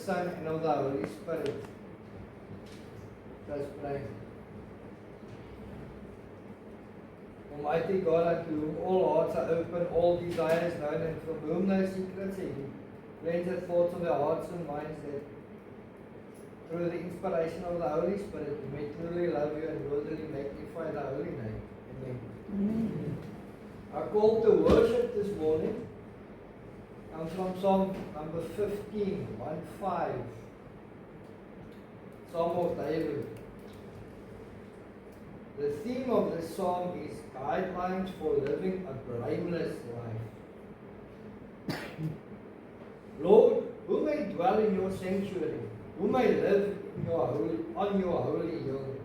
Son, and of the Holy Spirit. Let's pray. Almighty God, unto whom all hearts are open, all desires known, and from whom no secrets are hidden, cleanse the thoughts of their hearts and minds, that through the inspiration of the Holy Spirit we may truly love you and worthily magnify the holy name. Amen. Our call to worship this morning comes from Psalm number 15, 1-5. Psalm of David. The theme of this song is guidelines for living a blameless life. Lord, who may dwell in your sanctuary? Who may live in on your holy hill?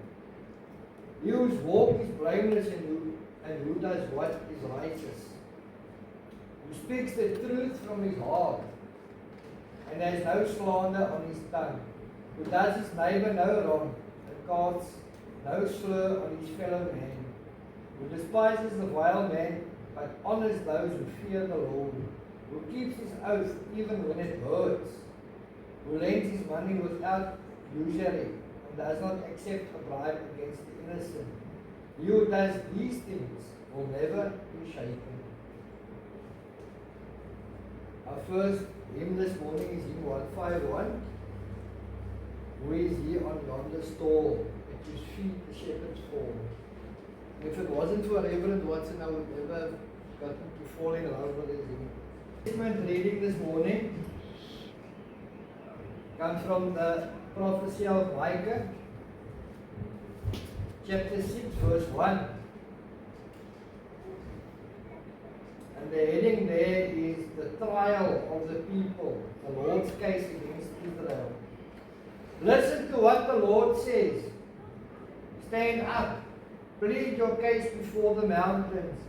He whose walk is blameless and who does what is righteous, who speaks the truth from his heart and has no slander on his tongue, who does his neighbor no wrong and casts no slur on his fellow man, who despises the vile man but honors those who fear the Lord, who keeps his oath even when it hurts, who lends his money without usury and does not accept a bribe against the innocent. He who does these things will never be shaken. Our first hymn this morning is hymn 151. Who is he on yonder stall, at whose feet the shepherds fall? If it wasn't for Reverend Watson, I would never have gotten to fall in love with his hymn. The statement reading this morning comes from the prophecy of Micah, chapter 6, verse 1. And the heading there is the trial of the people, the Lord's case against Israel. Listen to what the Lord says. Stand up, plead your case before the mountains.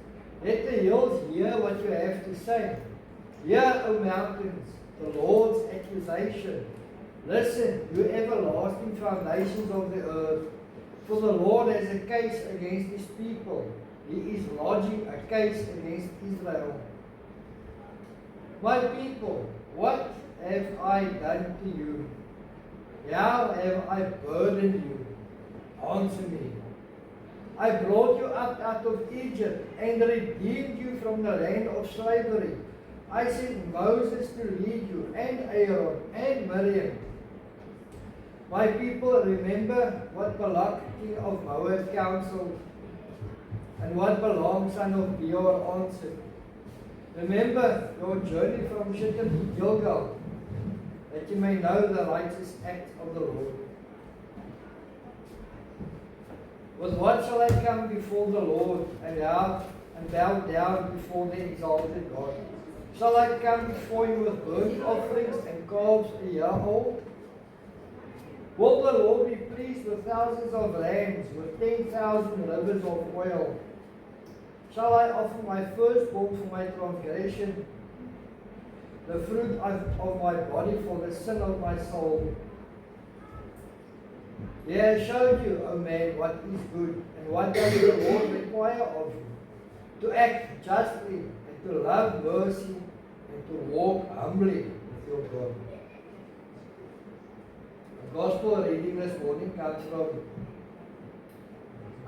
Let the hills hear what you have to say. Hear, O mountains, the Lord's accusation. Listen, you everlasting foundations of the earth. For the Lord has a case against his people. He is lodging a case against Israel. My people, what have I done to you? How have I burdened you? Answer me. I brought you up out of Egypt and redeemed you from the land of slavery. I sent Moses to lead you, and Aaron, and Miriam. My people, remember what Balak, king of Moab, counseled, and what Balaam, son of Beor, answered. Remember your journey from Shittim to Gilgal, that you may know the righteous act of the Lord. With what shall I come before the Lord and bow down before the exalted God? Shall I come before you with burnt offerings and calves a year old? Will the Lord be pleased with thousands of lambs, with 10,000 rivers of oil? Shall I offer my firstborn for my transgression, the fruit of my body for the sin of my soul? He has showed you, O man, what is good, and what does the Lord require of you? To act justly, and to love mercy, and to walk humbly with your God. The Gospel reading this morning comes from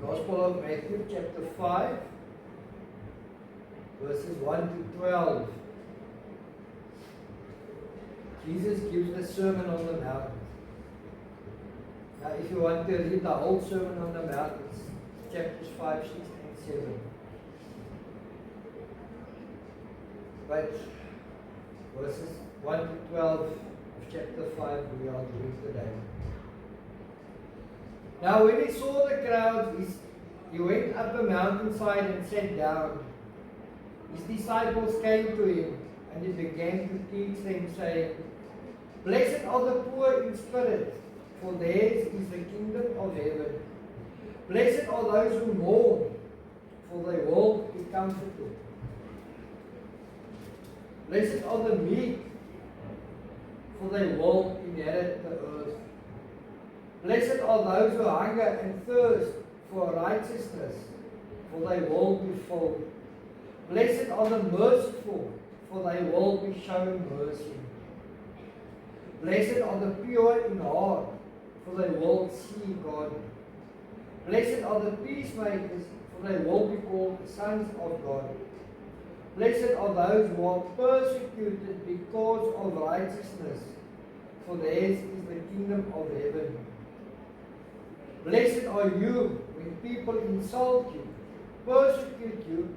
the Gospel of Matthew, chapter 5, verses 1 to 12. Jesus gives the Sermon on the Mount. Now, if you want to read the whole Sermon on the Mount, it's chapters 5, 6, and 7. But verses 1 to 12 of chapter 5 we are doing today. Now, when he saw the crowds, he went up a mountainside and sat down. His disciples came to him, and he began to teach them, saying, Blessed are the poor in spirit, for theirs is the kingdom of heaven. Blessed are those who mourn, for they will be comforted. Blessed are the meek, for they will inherit the earth. Blessed are those who hunger and thirst for righteousness, for they will be filled. Blessed are the merciful, for they will be shown mercy. Blessed are the pure in heart, for they will see God. Blessed are the peacemakers, for they will be called sons of God. Blessed are those who are persecuted because of righteousness, for theirs is the kingdom of heaven. Blessed are you when people insult you, persecute you,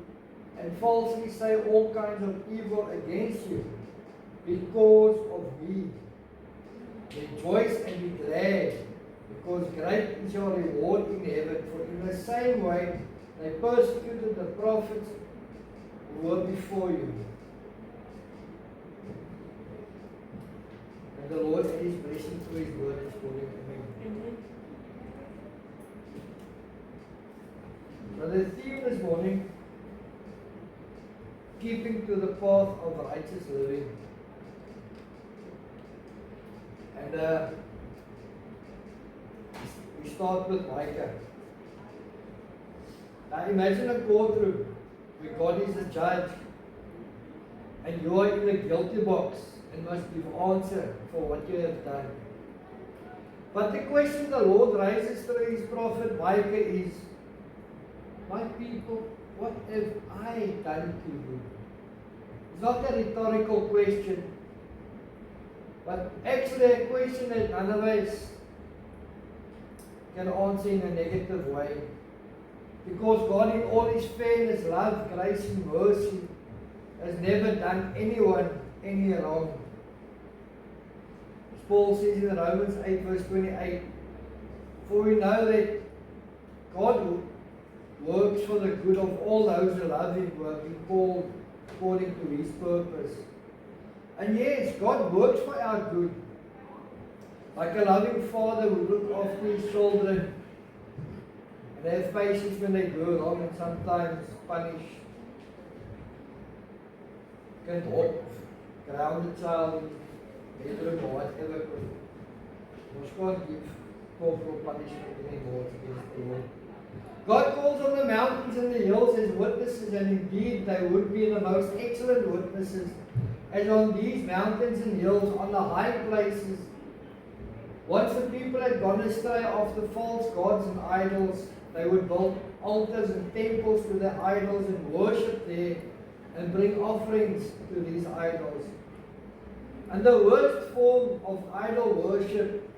and falsely say all kinds of evil against you because of me. Rejoice and be glad, because great is your reward in heaven. For in the same way they persecuted the prophets who were before you. And the Lord add His blessing to His word this morning. Amen. So the theme this morning, keeping to the path of righteous living. And we start with Micah. Now imagine a courtroom where God is the judge and you are in the guilty box and must give answer for what you have done. But the question the Lord raises through His prophet Micah is, my people, what have I done to you? It's not a rhetorical question, but actually a question that none of us can answer in a negative way. Because God, in all His fairness, love, grace and mercy, has never done anyone any wrong. As Paul says in Romans 8 verse 28, for we know that God works for the good of all those who love Him, who have been called according to His purpose. And yes, God works for our good. Like a loving father who looks after his children and have patience when they go wrong and sometimes punish. Can hop, ground the child, bedroom or whatever. You can't give corporal punishment anymore against the Lord. God calls on the mountains and the hills as witnesses, and indeed they would be the most excellent witnesses, as on these mountains and hills, on the high places. Once the people had gone astray after false gods and idols, they would build altars and temples to their idols and worship there and bring offerings to these idols. And the worst form of idol worship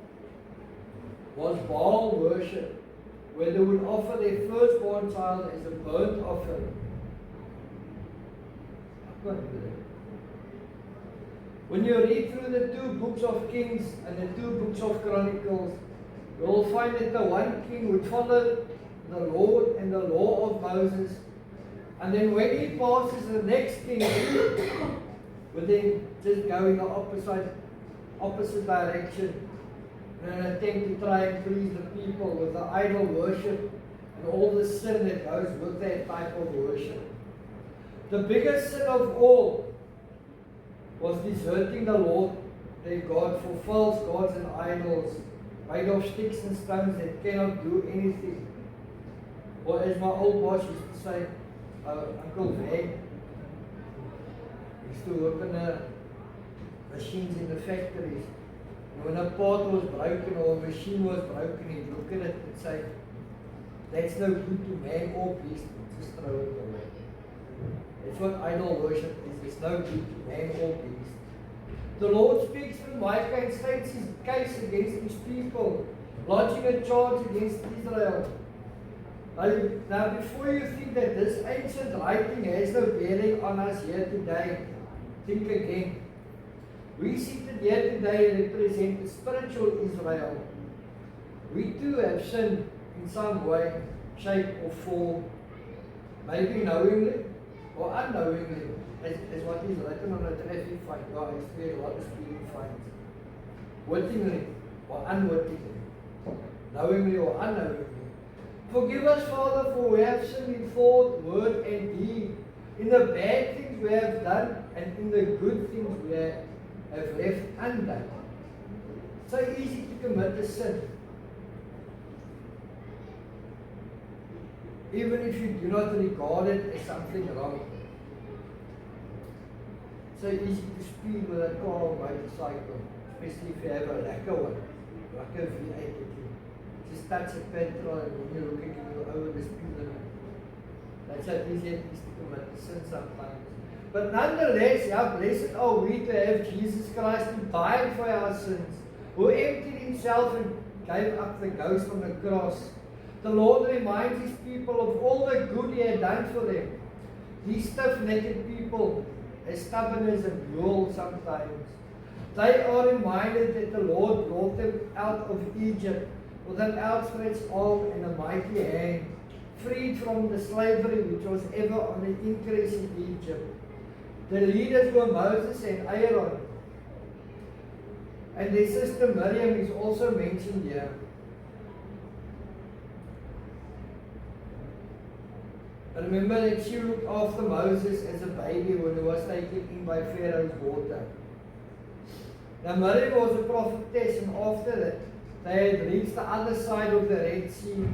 was Baal worship, where they would offer their firstborn child as a burnt offering. I can't do that. When you read through the 2 books of Kings and the 2 books of Chronicles, you will find that the one king would follow the Lord and the law of Moses, and then when he passes, the next king would then just go in the opposite direction in an attempt to try and please the people with the idol worship and all the sin that goes with that type of worship. The biggest sin of all was deserting the Lord, their God, for false gods and idols made of sticks and stones that cannot do anything. Or as my old boss used to say, Uncle Van used to work in the machines in the factories. And when a part was broken or a machine was broken, he'd look at it and say, that's no good to man or beast, just throw it away. That's what idol worship is. It's no good to man or beast. The Lord speaks through Micah and states His case against His people, lodging a charge against Israel. Now, before you think that this ancient writing has no bearing on us here today, think again. We seated here today represent the spiritual Israel. We too have sinned in some way, shape or form, maybe knowingly or unknowingly, as what is written on a traffic fine. I experience a lot of speeding fines. Wittingly or unwittingly, knowingly or unknowingly. Forgive us, Father, for we have sinned in thought, word and deed, in the bad things we have done and in the good things we have left undone. So easy to commit a sin. Even if you do not regard it as something wrong. So easy to speed with a car or motorcycle. especially if you have a lacquer one, like a V8, just touch a petrol and when you're looking at you over the speed limit. That's how easy it is to commit sin sometimes. But nonetheless, yeah, blessed are we to have Jesus Christ who died for our sins, who emptied himself and gave up the ghost on the cross. The Lord reminds his people of all the good he had done for them. These stiff-necked people, as stubborn as a mule sometimes, they are reminded that the Lord brought them out of Egypt with an outstretched arm and a mighty hand, freed from the slavery which was ever on the increase in Egypt. The leaders were Moses and Aaron, and their sister Miriam is also mentioned here. Remember that she looked after Moses as a baby when he was taken in by Pharaoh's daughter. Now Miriam was a prophetess, and after that they had reached the other side of the Red Sea,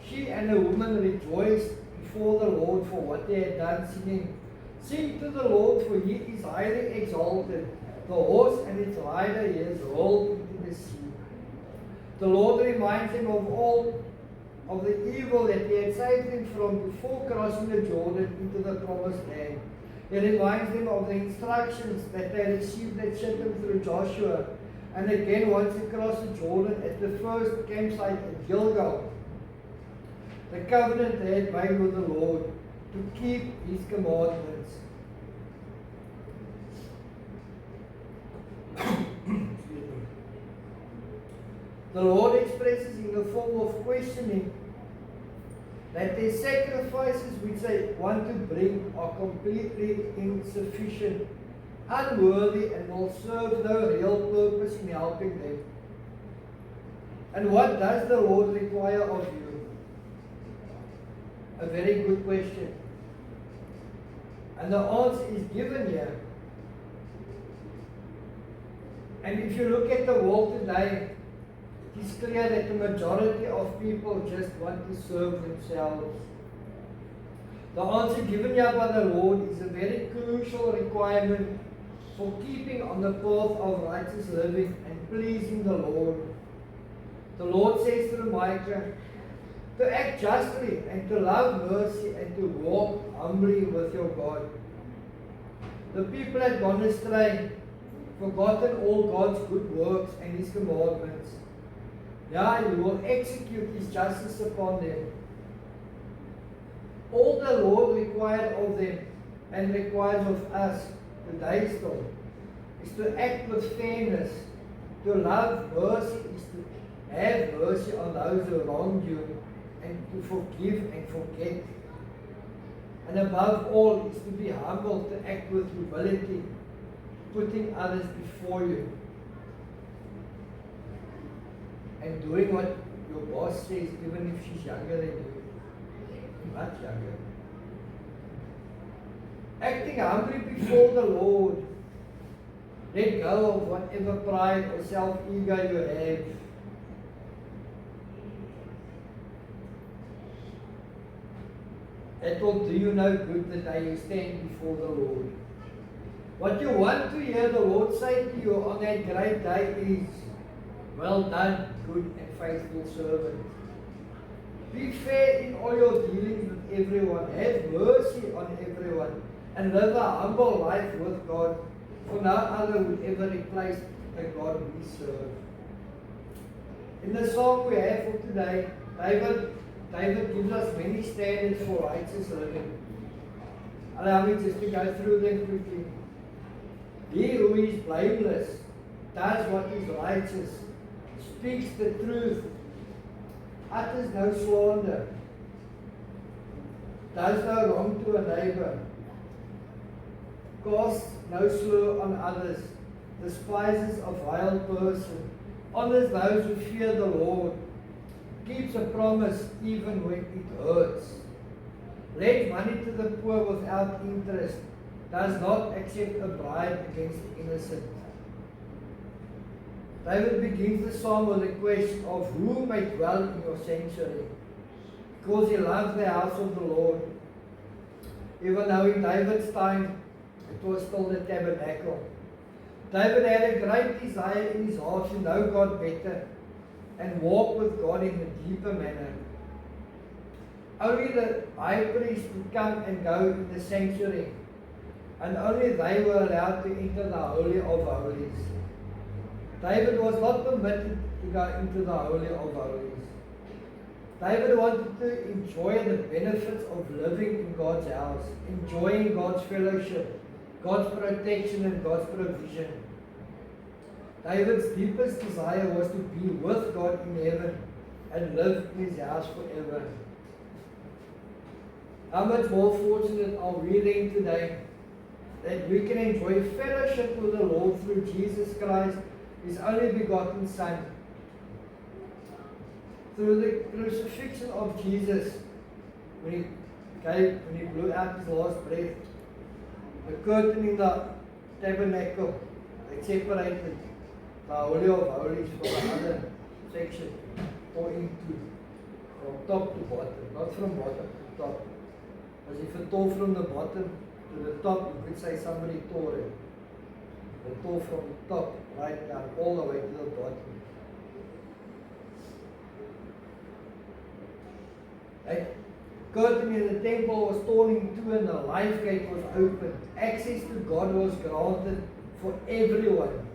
she and the woman rejoiced before the Lord for what they had done, singing, "Sing to the Lord, for he is highly exalted. The horse and its rider he has rolled into the sea." The Lord reminds them of all of the evil that he had saved them from before crossing the Jordan into the promised land. He reminds them of the instructions that they received at Shittim through Joshua, and again once across the Jordan at the first campsite at Gilgal. The covenant they had made with the Lord to keep his commandments. The Lord expresses in the form of questioning that their sacrifices which they want to bring are completely insufficient, unworthy, and will serve no real purpose in helping them. And what does the Lord require of you? A very good question. And the answer is given here. And if you look at the world today, it is clear that the majority of people just want to serve themselves. The answer given here by the Lord is a very crucial requirement for keeping on the path of righteous living and pleasing the Lord. The Lord says through Micah, to act justly and to love mercy and to walk humbly with your God. The people had gone astray, forgotten all God's good works and his commandments. Yeah, he will execute his justice upon them. All the Lord required of them and requires of us today still is to act with fairness. To love mercy is to have mercy on those who wronged you and to forgive and forget. And above all is to be humble, to act with humility, putting others before you. And doing what your boss says, even if she's younger than you, much younger. Acting humbly before the Lord. Let go of whatever pride or self-ego you have. It will do you no good the day you stand before the Lord. What you want to hear the Lord say to you on that great day is, well done, good and faithful servant. Be fair in all your dealings with everyone. Have mercy on everyone. And live a humble life with God. For no other would ever replace the God we serve. In the song we have for today, David gives us many standards for righteous living. Allow me just to go through them quickly. He who is blameless, does what is righteous, speaks the truth, utters no slander, does no wrong to a neighbor, casts no slur on others, despises a vile person, honors those who fear the Lord, keeps a promise even when it hurts, lends money to the poor without interest, does not accept a bribe against the innocent. David begins the psalm with a question of who may dwell in your sanctuary, because he loves the house of the Lord. Even though in David's time it was still the tabernacle. David had a great desire in his heart to know God better and walk with God in a deeper manner. Only the high priest could come and go in the sanctuary, and only they were allowed to enter the Holy of Holies. David was not permitted to go into the Holy of Holies. David wanted to enjoy the benefits of living in God's house, enjoying God's fellowship, God's protection and God's provision. David's deepest desire was to be with God in heaven and live in his house forever. How much more fortunate are we then today that we can enjoy fellowship with the Lord through Jesus Christ, His only begotten Son. Through the crucifixion of Jesus, when he blew out his last breath, the curtain in the tabernacle, they separated the Holy of Holies from the other section, or into, from top to bottom, not from bottom to top. As if it tore from the bottom to the top, you could say somebody tore it. It tore from the top right down all the way to the bottom. Right? Curtain in the temple was torn in two and the life gate was opened. Access to God was granted for everyone.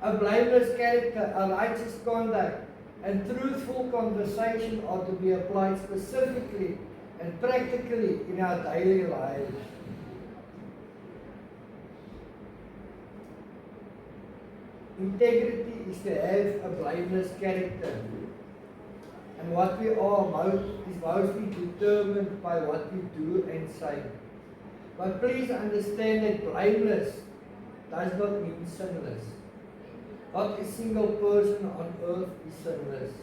A blameless character, a righteous conduct, and truthful conversation are to be applied specifically and practically in our daily lives. Integrity is to have a blameless character. And what we are is mostly determined by what we do and say. But please understand that blameless does not mean sinless. Not a single person on earth is sinless.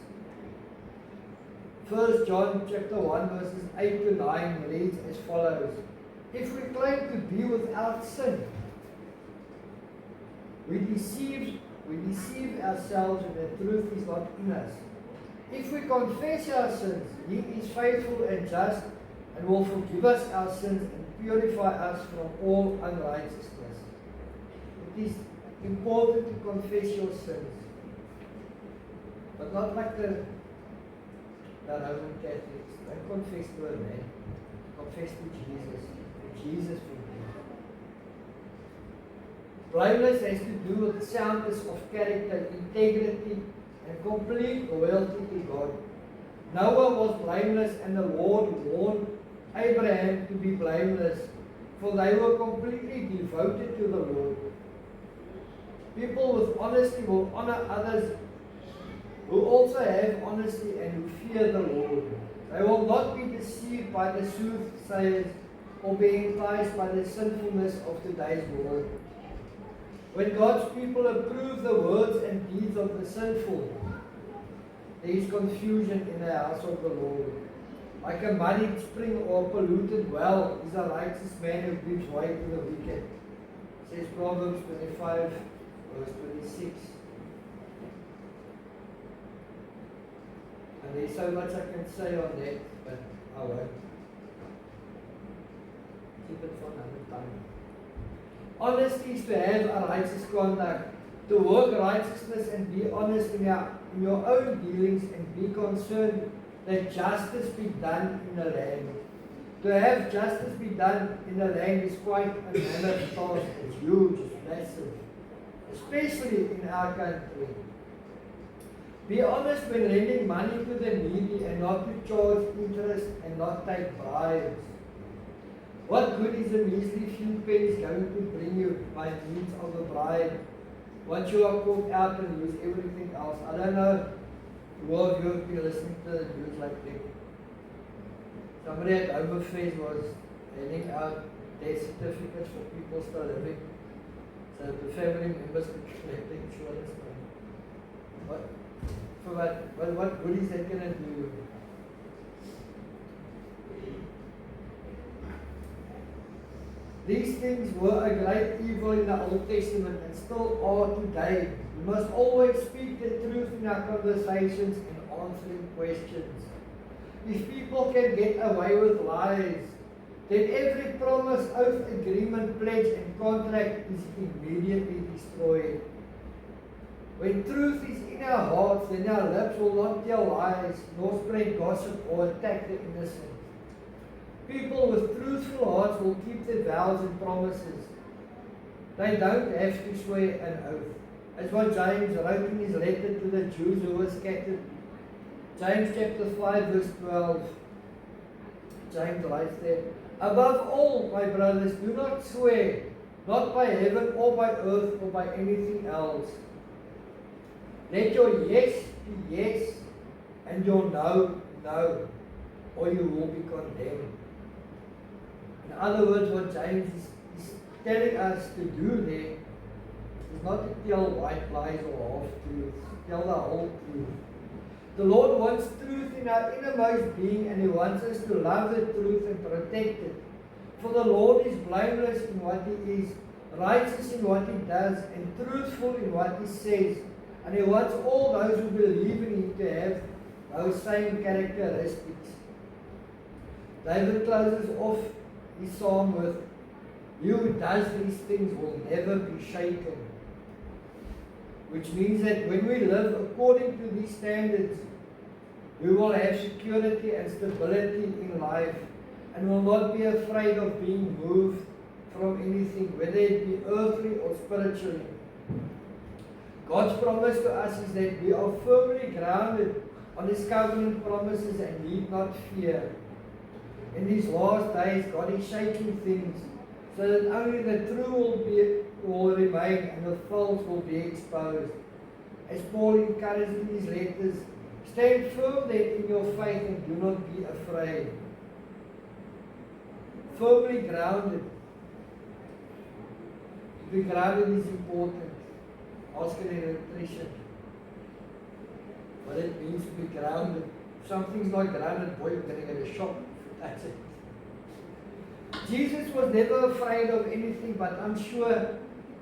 1 John chapter 1 verses 8 to 9 reads as follows. If we claim to be without sin, we deceive ourselves and the truth is not in us. If we confess our sins, He is faithful and just and will forgive us our sins and purify us from all unrighteousness. It is important to confess your sins, but not like the Roman Catholics. Don't confess to a man. Confess to Jesus. And Jesus forgives. Blameless has to do with soundness of character, integrity, and complete loyalty to God. Noah was blameless, and the Lord warned Abraham to be blameless, for they were completely devoted to the Lord. People with honesty will honor others who also have honesty and who fear the Lord. They will not be deceived by the soothsayers or be enticed by the sinfulness of today's world. When God's people approve the words and deeds of the sinful, there is confusion in the house of the Lord. Like a muddied spring or polluted well is a righteous man who gives way to the wicked. Says Proverbs 25, verse 26. And there's so much I can say on that, but I won't. Keep it for another time. Honesty is to have a righteous conduct, to work righteousness and be honest in your own dealings and be concerned that justice be done in the land. To have justice be done in the land is quite a mammoth task. It's huge, it's massive, especially in our country. Be honest when lending money to the needy and not to charge interest and not take bribes. What good is a measly few pennies going to bring you by means of a bribe once you are caught out and lose everything else? I don't know who of you have been listening to the news like that. Somebody at Home Affairs was handing out death certificates for people still living, so the family members could collect the insurance money. What good is that going to do you? These things were a great evil in the Old Testament and still are today. We must always speak the truth in our conversations and answering questions. If people can get away with lies, then every promise, oath, agreement, pledge, and contract is immediately destroyed. When truth is in our hearts, then our lips will not tell lies, nor spread gossip or attack the innocent. People with truthful hearts will keep their vows and promises. They don't have to swear an oath. As what James wrote in his letter to the Jews who were scattered. James chapter 5 verse 12. James writes there, above all, my brothers, do not swear, not by heaven or by earth or by anything else. Let your yes be yes and your no, no, or you will be condemned. In other words, what James is telling us to do there is not to tell white lies or half-truths, tell the whole truth. The Lord wants truth in our innermost being, and He wants us to love the truth and protect it. For the Lord is blameless in what He is, righteous in what He does, and truthful in what He says. And He wants all those who believe in Him to have those same characteristics. David closes off his psalm with, "He who does these things will never be shaken." Which means that when we live according to these standards, we will have security and stability in life and will not be afraid of being moved from anything, whether it be earthly or spiritually. God's promise to us is that we are firmly grounded on His covenant promises and need not fear. In these last days, God is shaking things so that only the true will remain and the false will be exposed. As Paul encouraged in his letters, stand firm then in your faith and do not be afraid. Firmly grounded. To be grounded is important. Ask an electrician what it means to be grounded. If something's not grounded, boy, you're going to get a shock. That's it. Jesus was never afraid of anything, but I'm sure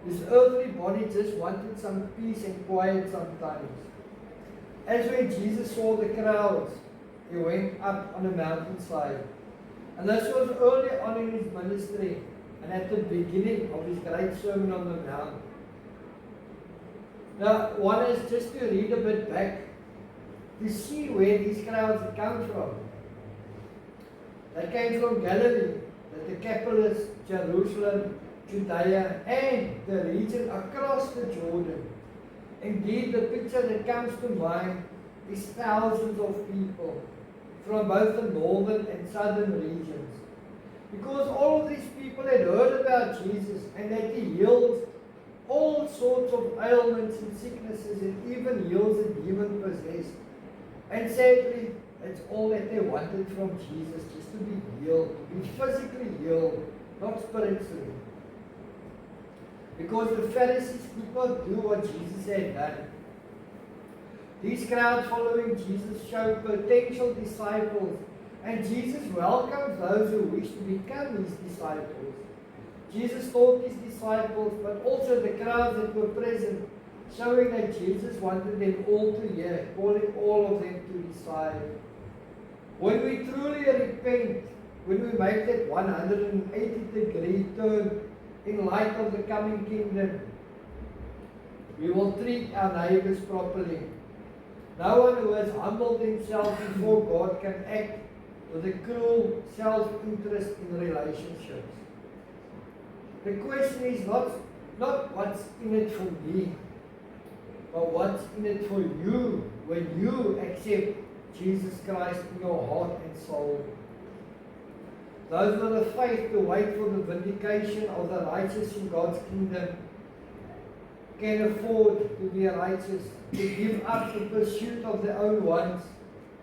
his earthly body just wanted some peace and quiet sometimes. As when Jesus saw the crowds, He went up on a mountainside. And this was early on in His ministry and at the beginning of His great Sermon on the Mount. Now, one is just to read a bit back to see where these crowds had come from. They came from Galilee, the Decapolis, Jerusalem, Judea, and the region across the Jordan. Indeed, the picture that comes to mind is thousands of people from both the northern and southern regions. Because all of these people had heard about Jesus and that He heals all sorts of ailments and sicknesses and even heals the demon-possessed. And sadly, that's all that they wanted from Jesus, just to be healed, to be physically healed, not spiritually. Because the Pharisees could not do what Jesus had done. These crowds following Jesus showed potential disciples, and Jesus welcomes those who wish to become His disciples. Jesus taught His disciples, but also the crowds that were present, showing that Jesus wanted them all to hear, calling all of them to His side. When we truly repent, when we make that 180-degree turn in light of the coming kingdom, we will treat our neighbors properly. No one who has humbled himself before God can act with a cruel self-interest in relationships. The question is not what's in it for me, but what's in it for you when you accept Jesus Christ in your heart and soul. Those with the faith to wait for the vindication of the righteous in God's kingdom can afford to be righteous, to give up the pursuit of their own wants,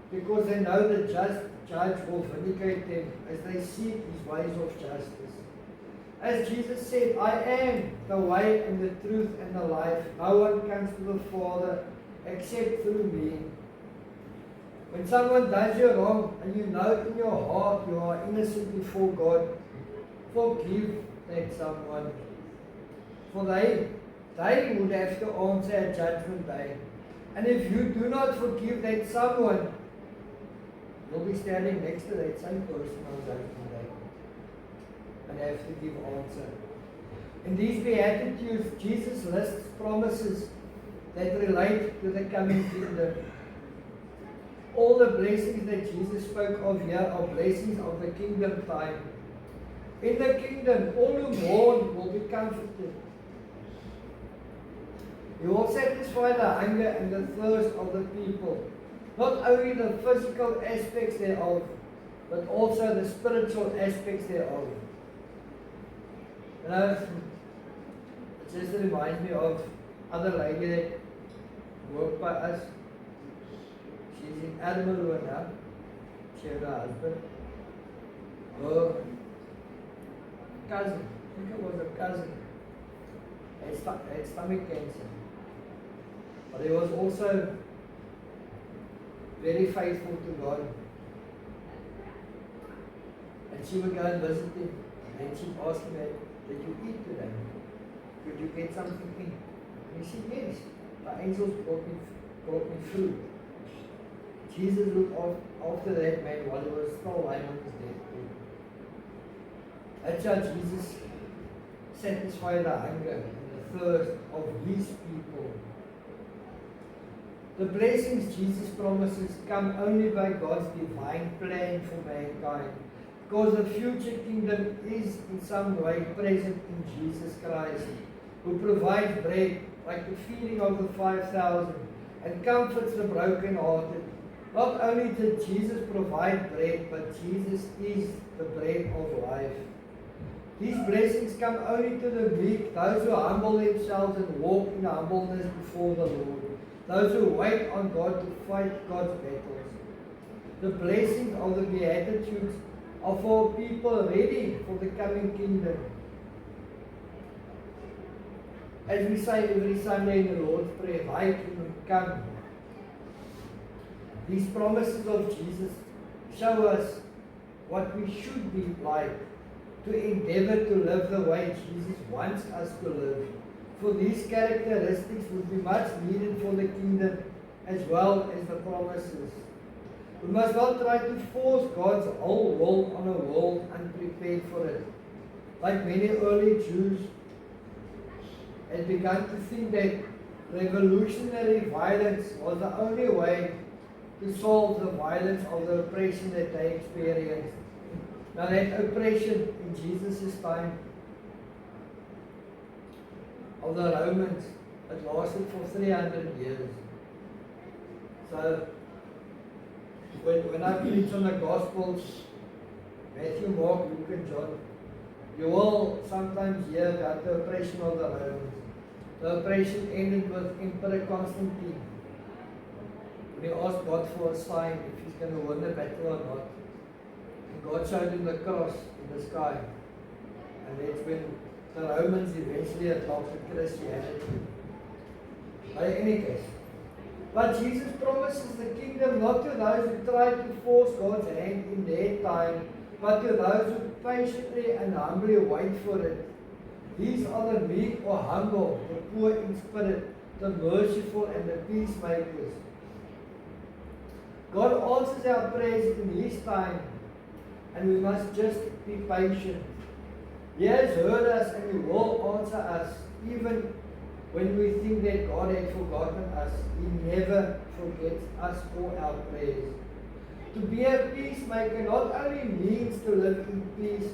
because they know the just judge will vindicate them as they seek His ways of justice. As Jesus said, I am the way and the truth and the life. No one comes to the Father except through me. When someone does you wrong and you know in your heart you are innocent before God, forgive that someone. For they would have to answer at Judgment Day. And if you do not forgive that someone, you'll be standing next to that same person on Judgment Day. and have to give answer. In these Beatitudes, Jesus lists promises that relate to the coming kingdom. All the blessings that Jesus spoke of here are blessings of the kingdom time. In the kingdom, all who mourn will be comforted. He will satisfy the hunger and the thirst of the people. Not only the physical aspects thereof, but also the spiritual aspects thereof. You know, it just reminds me of other lady that worked by us. She's in Admiralty now. She and her husband. Her cousin, I think it was a cousin, had stomach cancer. But he was also very faithful to God. And she would go and visit him. And then she'd ask him, did you eat today? Could you get something in? And he said, yes. The angels brought me food. Jesus looked after that man while he was still lying on his deathbed. That's how Jesus satisfied the hunger and the thirst of his people. The blessings Jesus promises come only by God's divine plan for mankind, because the future kingdom is in some way present in Jesus Christ, who provides bread like the feeding of the 5,000 and comforts the brokenhearted. Not only did Jesus provide bread, but Jesus is the bread of life. These blessings come only to the meek, those who humble themselves and walk in humbleness before the Lord, those who wait on God to fight God's battles. The blessings of the Beatitudes are for people ready for the coming kingdom. As we say every Sunday in the Lord's Prayer, thy kingdom come. These promises of Jesus show us what we should be like, to endeavor to live the way Jesus wants us to live. For these characteristics would be much needed for the kingdom as well as the promises. We must not try to force God's whole will on a world unprepared for it. Like many early Jews had begun to think that revolutionary violence was the only way to solve the violence of the oppression that they experienced. Now that oppression in Jesus' time of the Romans, it lasted for 300 years. So when I preach on the Gospels, Matthew, Mark, Luke and John, you will sometimes hear about the oppression of the Romans. The oppression ended with Emperor Constantine. When he asked God for a sign if he's going to win the battle or not. And God showed him the cross in the sky. And that's when the Romans eventually adopted Christianity. But in any case, but Jesus promises the kingdom not to those who try to force God's hand in their time, but to those who patiently and humbly wait for it. These are the meek or humble, the poor in spirit, the merciful and the peacemakers. God answers our prayers in His time, and we must just be patient. He has heard us and He will answer us, even when we think that God had forgotten us. He never forgets us or our prayers. To be a peacemaker not only means to live in peace,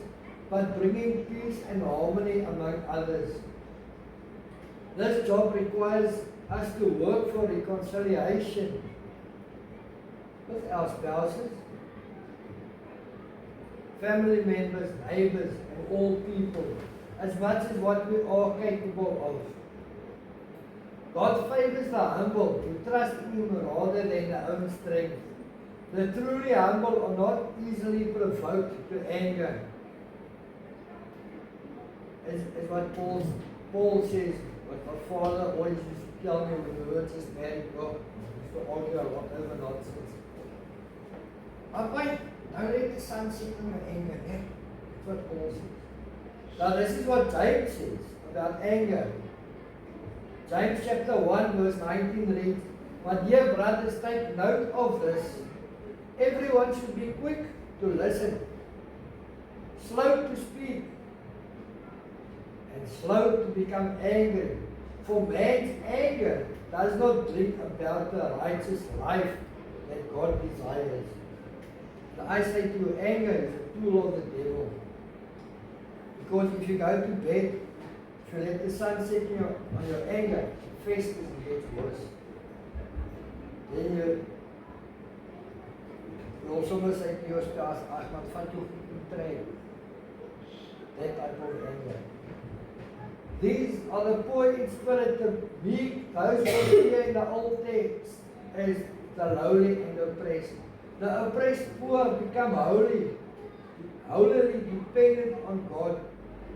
but bringing peace and harmony among others. This job requires us to work for reconciliation with our spouses, family members, neighbors, and all people, as much as what we are capable of. God favors the humble who trust in Him rather than their own strength. The truly humble are not easily provoked to anger. As what Paul says, what my father always used to tell me when we were just married, well, we used to argue a lot over nonsense. Papa, don't let the sun set in your anger. Eh? That's what Paul says. Now this is what James says about anger. James chapter 1 verse 19 reads, "My dear brothers, take note of this. Everyone should be quick to listen, slow to speak, and slow to become angry. For man's anger does not bring about the righteous life that God desires. And I say to you, anger is a tool of the devil. Because if you go to bed, if you let the sun set on your anger, it festers and gets worse. Then you also must say to your spouse, "Ag, wat vat jou goed in trek." That type of anger. These are the poor in spirit, the meek, those who appear in the Old Text as the lowly and oppressed. The oppressed poor become holy, holily dependent on God.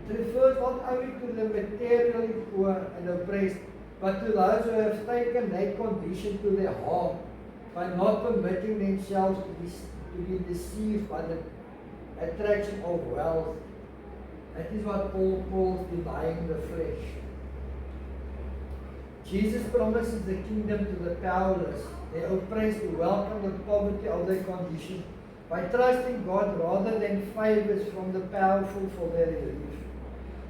It refers not only to the materially poor and oppressed, but to those who have taken that condition to their heart by not permitting themselves to be deceived by the attraction of wealth. That is what Paul calls denying the flesh. Jesus promises the kingdom to the powerless, the oppressed, who welcome the poverty of their condition by trusting God rather than favors from the powerful for their relief.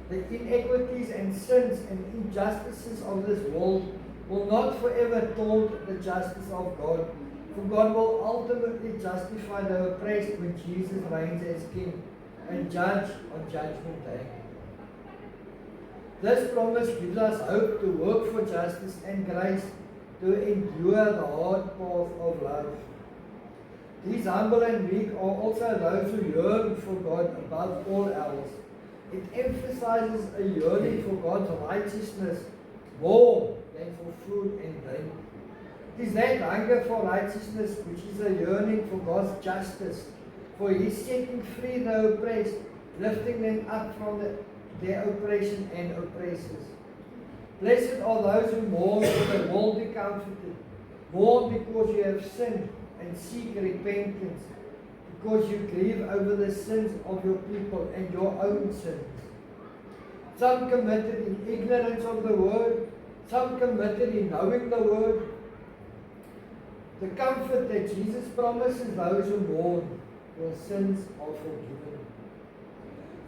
The inequities and sins and injustices of this world will not forever taunt the justice of God, for God will ultimately justify the oppressed when Jesus reigns as King and judge on Judgment Day. This promise gives us hope to work for justice and grace, to endure the hard path of love. These humble and meek are also those who yearn for God above all else. It emphasizes a yearning for God's righteousness more than for food and drink. It is that hunger for righteousness which is a yearning for God's justice, for He is setting free the oppressed, lifting them up from their oppression and oppressors. Blessed are those who mourn, for they will be comforted. Mourn because you have sinned, and seek repentance, because you grieve over the sins of your people and your own sins. Some committed in ignorance of the word, some committed in knowing the word. The comfort that Jesus promises those who mourn, your sins are forgiven.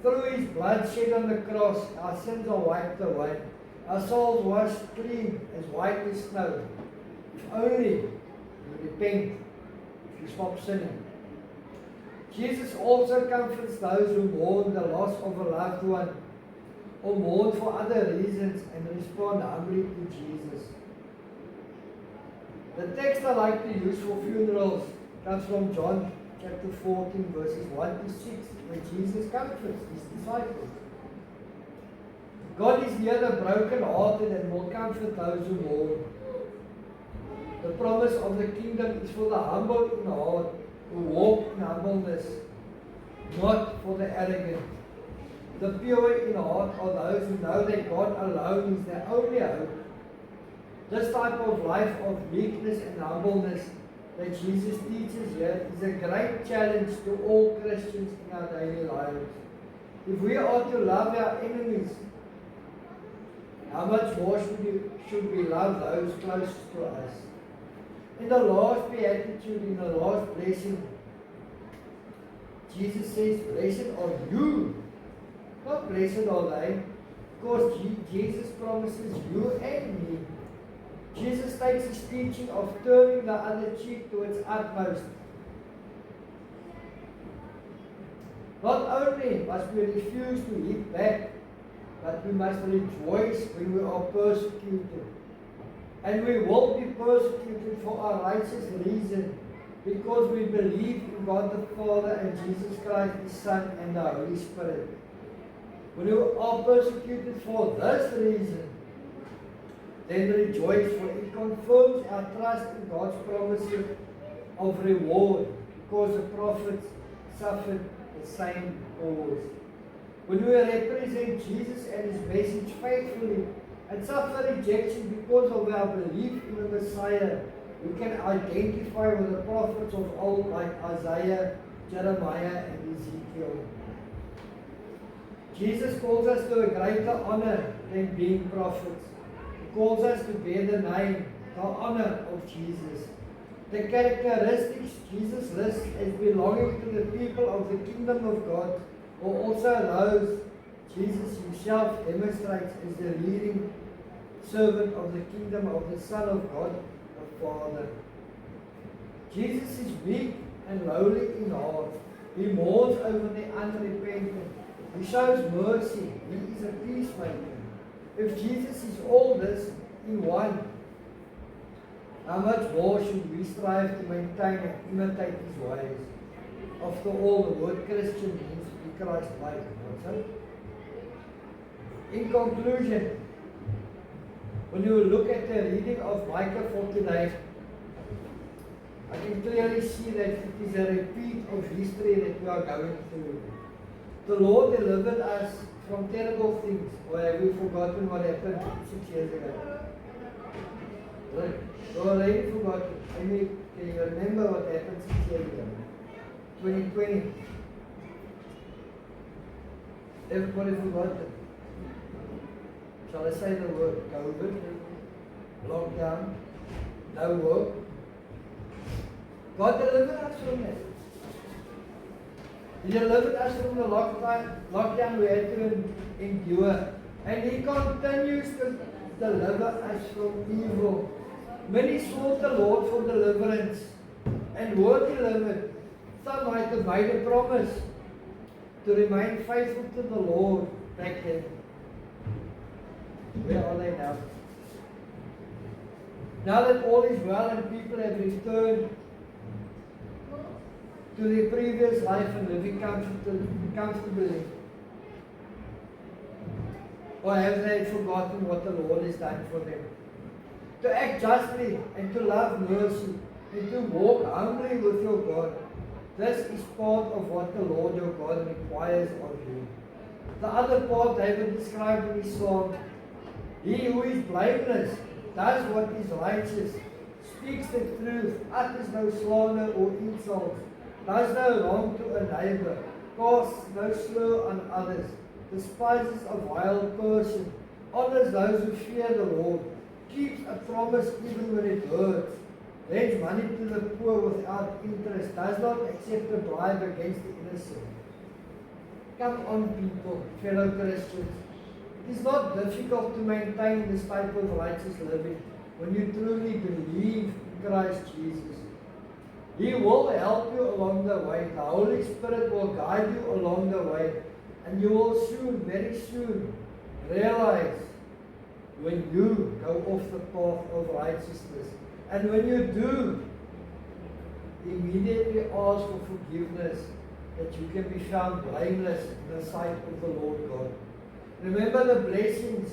Through His blood shed on the cross, our sins are wiped away. Our souls washed clean as white as snow. If only you repent, if you stop sinning. Jesus also comforts those who mourn the loss of a loved one, or mourn for other reasons and respond humbly to Jesus. The text I like to use for funerals comes from John chapter 14 verses 1 to 6, where Jesus comforts His disciples. God is near the broken-hearted and will comfort those who mourn. The promise of the kingdom is for the humble in heart, who walk in humbleness, not for the arrogant. The pure in heart are those who know that God alone is their only hope. This type of life of meekness and humbleness that Jesus teaches here is a great challenge to all Christians in our daily lives. If we are to love our enemies, how much more should we love those closest to us? In the last beatitude, in the last blessing, Jesus says, "Blessed are you." Not blessed are they, because Jesus promises you and me. Jesus takes His teaching of turning the other cheek to its utmost. Not only must we refuse to hit back, but we must rejoice when we are persecuted. And we will be persecuted for our righteous reason, because we believe in God the Father and Jesus Christ, His Son, and the Holy Spirit. When we are persecuted for this reason, then rejoice, for it confirms our trust in God's promises of reward, because the prophets suffered the same cause. When we represent Jesus and His message faithfully and suffer rejection because of our belief in the Messiah, we can identify with the prophets of old like Isaiah, Jeremiah, and Ezekiel. Jesus calls us to a greater honor than being prophets. He calls us to bear the name, the honor of Jesus. The characteristics Jesus lists as belonging to the people of the kingdom of God are also those Jesus himself demonstrates as the leading servant of the kingdom of the Son of God, the Father. Jesus is meek and lowly in heart. He mourns over the unrepentant. He shows mercy. He is a peacemaker. If Jesus is all this in one, how much more should we strive to maintain and imitate his ways? After all, the word Christian means to be Christ-like. What's it? In conclusion, when you look at the reading of Micah for today, I can clearly see that it is a repeat of history that we are going through. The Lord delivered us from terrible things. Or have we forgotten what happened 6 years ago? Right. You already forgotten. Maybe can you remember what happened 6 years ago? 2020. Everybody forgotten. Shall I say the word COVID? Lockdown? No work? God delivered us from that. He delivered us from the lockdown we had to endure. And He continues to deliver us from evil. Many sought the Lord for deliverance and were delivered. Some might have made a promise to remain faithful to the Lord back then. Where are they now? Now that all is well and people have returned to their previous life and living comfortably, or have they forgotten what the Lord has done for them? To act justly and to love mercy and to walk humbly with your God. This is part of what the Lord your God requires of you. The other part David described in his psalm: he who is blameless, does what is righteous, speaks the truth, utters no slander or insult, does no wrong to a neighbor, casts no slur on others, despises a vile person, honors those who fear the Lord, keeps a promise even when it hurts, lends money to the poor without interest, does not accept a bribe against the innocent. Come on, people, fellow Christians. It is not difficult to maintain this type of righteous living when you truly believe in Christ Jesus. He will help you along the way. The Holy Spirit will guide you along the way. And you will soon, very soon, realize when you go off the path of righteousness. And when you do, immediately ask for forgiveness, that you can be found blameless in the sight of the Lord God. Remember the blessings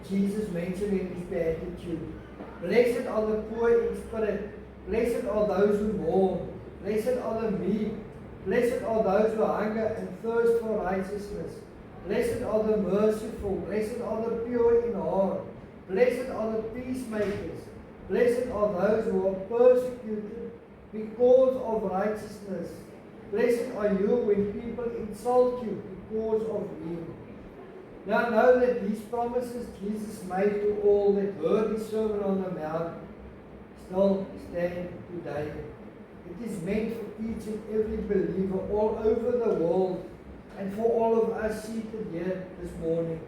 Jesus mentioned in his beatitude. Blessed are the poor in spirit. Blessed are those who mourn. Blessed are the meek. Blessed are those who hunger and thirst for righteousness. Blessed are the merciful. Blessed are the pure in heart. Blessed are the peacemakers. Blessed are those who are persecuted because of righteousness. Blessed are you when people insult you because of me. Now know that these promises Jesus made to all that heard his Sermon on the Mount still stand today. It is meant for each and every believer all over the world and for all of us seated here this morning.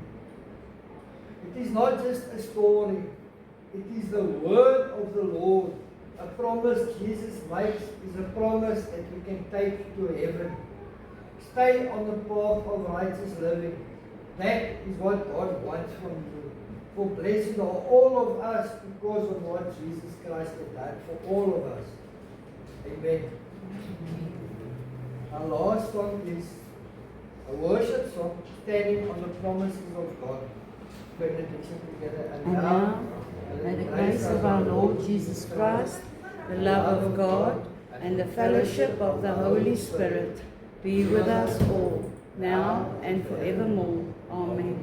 It is not just a story. It is the word of the Lord. A promise Jesus makes is a promise that we can take to heaven. Stay on the path of righteous living. That is what God wants from you. For blessed are all of us because of what Jesus Christ has done for all of us. Amen. Our last song is a worship song, standing on the promises of God. Benediction together. And now, may the grace of our Lord Jesus Christ, the love of God, and the fellowship of the Holy Spirit be with us all, now and forevermore. Amen.